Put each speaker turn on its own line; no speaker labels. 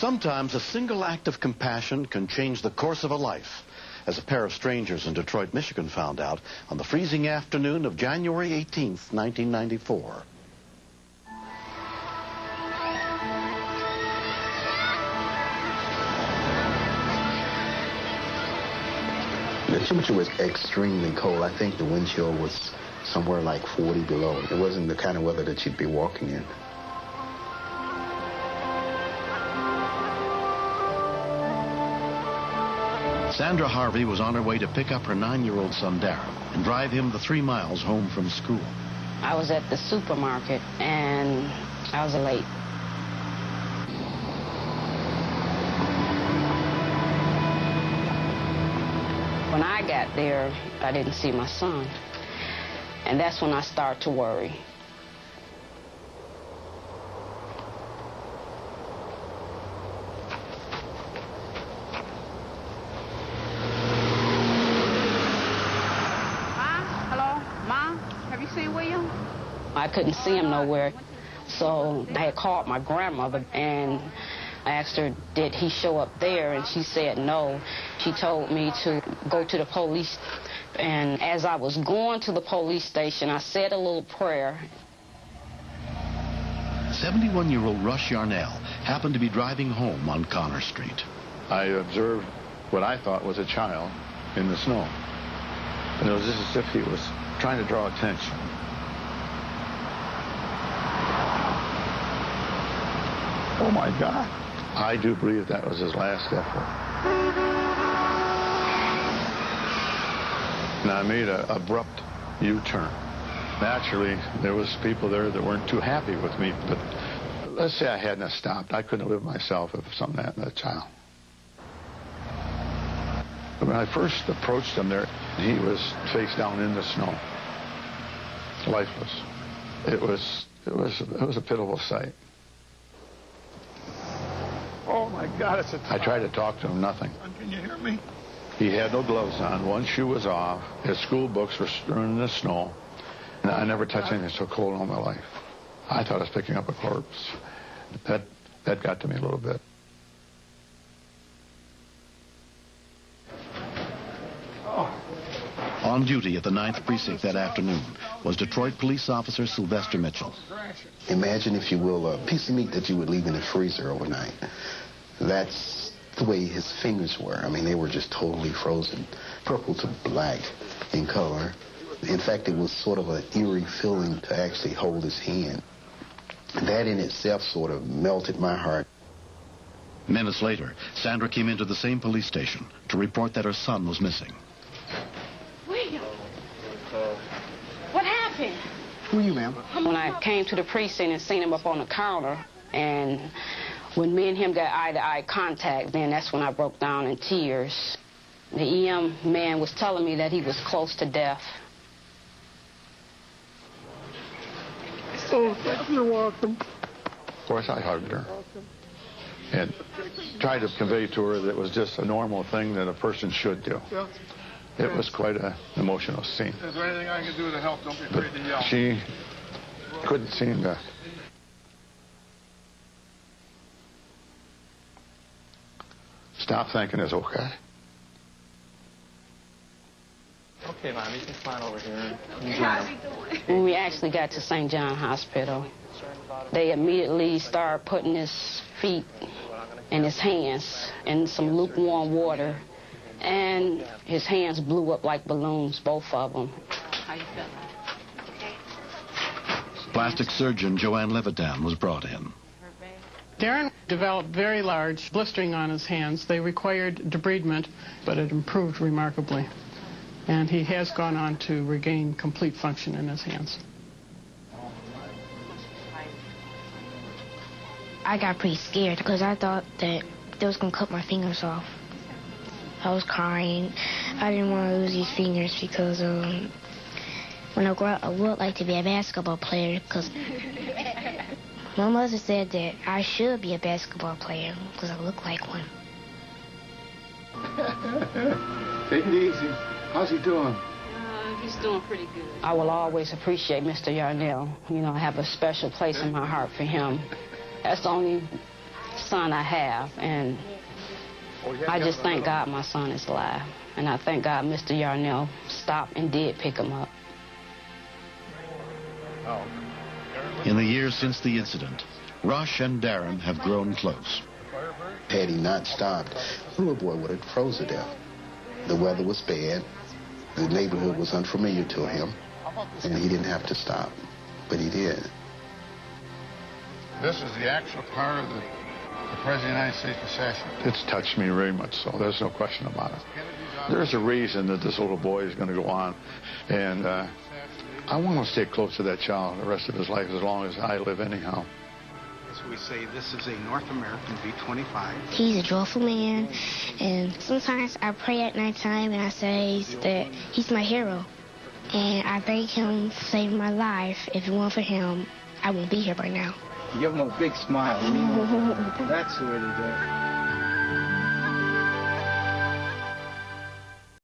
Sometimes a single act of compassion can change the course of a life, as a pair of strangers in Detroit, Michigan found out on the freezing afternoon of January 18th, 1994.
The temperature was extremely cold. I think the wind chill was somewhere like 40 below. It wasn't the kind of weather that you'd be walking in.
Sandra Harvey was on her way to pick up her 9-year-old son, Darren, and drive him the 3 miles home from school.
I was at the supermarket, and I was late. When I got there, I didn't see my son, and that's when I started to worry. I couldn't see him nowhere, so I had called my grandmother, and I asked her, did he show up there, and she said no. She told me to go to the police, and as I was going to the police station, I said a little prayer.
71-year-old Rush Yarnell happened to be driving home on Connor Street.
I observed what I thought was a child in the snow, and it was just as if he was trying to draw attention. Oh, my God. I do believe that was his last effort. And I made an abrupt U-turn. Naturally, there was people there that weren't too happy with me, but let's say I hadn't have stopped. I couldn't have lived myself if something happened to that child. But when I first approached him there, he was face down in the snow, lifeless. It was a pitiful sight.
Oh, my God, it's a
I tried to talk to him, nothing.
Can you hear me?
He had no gloves on. One shoe was off. His school books were strewn in the snow. And I never touched anything so cold in all my life. I thought I was picking up a corpse. That got to me a little bit.
On duty at the 9th Precinct that afternoon was Detroit police officer Sylvester Mitchell.
Imagine, if you will, a piece of meat that you would leave in the freezer overnight. That's the way his fingers were. I mean, they were just totally frozen, purple to black in color. In fact, it was sort of an eerie feeling to actually hold his hand. That in itself sort of melted my heart.
Minutes later, Sandra came into the same police station to report that her son was missing.
William, what happened?
Who are you, ma'am?
When I came to the precinct and seen him up on the counter, and when me and him got eye-to-eye contact, then that's when I broke down in tears. The EM man was telling me that he was close to death.
Oh, you're welcome.
Of course, I hugged her and tried to convey to her that it was just a normal thing that a person should do. It was quite an emotional scene.
Is there anything I can do to help? Don't be afraid to yell.
She couldn't seem to stop thinking it's okay.
Okay, Mom, you can climb over here.
When we actually got to St. John Hospital, they immediately started putting his feet and his hands in some lukewarm water, and his hands blew up like balloons, both of them. How you feeling?
Plastic surgeon Joanne Levitan was brought in.
Darren developed very large blistering on his hands. They required debridement, but it improved remarkably. And he has gone on to regain complete function in his hands.
I got pretty scared because I thought that they was going to cut my fingers off. I was crying. I didn't want to lose these fingers because when I grow up, I would like to be a basketball player because my mother said that I should be a basketball player because I look like one.
Take it easy. How's he doing?
He's doing pretty good. I will always appreciate Mr. Yarnell. You know, I have a special place in my heart for him. That's the only son I have, and I just thank God my son is alive. And I thank God Mr. Yarnell stopped and did pick him up.
In the years since the incident, Rush and Darren have grown close.
Had he not stopped, the little boy would have froze to death. The weather was bad. The neighborhood was unfamiliar to him, and he didn't have to stop, but he did.
This is the actual car of the President of the United States assassination.
It's touched me very much so. There's no question about it. There's a reason that this little boy is going to go on, and I want to stay close to that child the rest of his life as long as I live anyhow.
As we say, this is a North American V-25.
He's a joyful man, and sometimes I pray at nighttime and I say that he's my hero. And I thank him for saving my life. If it weren't for him, I won't be here right now.
Give him a big smile. That's the way to do it.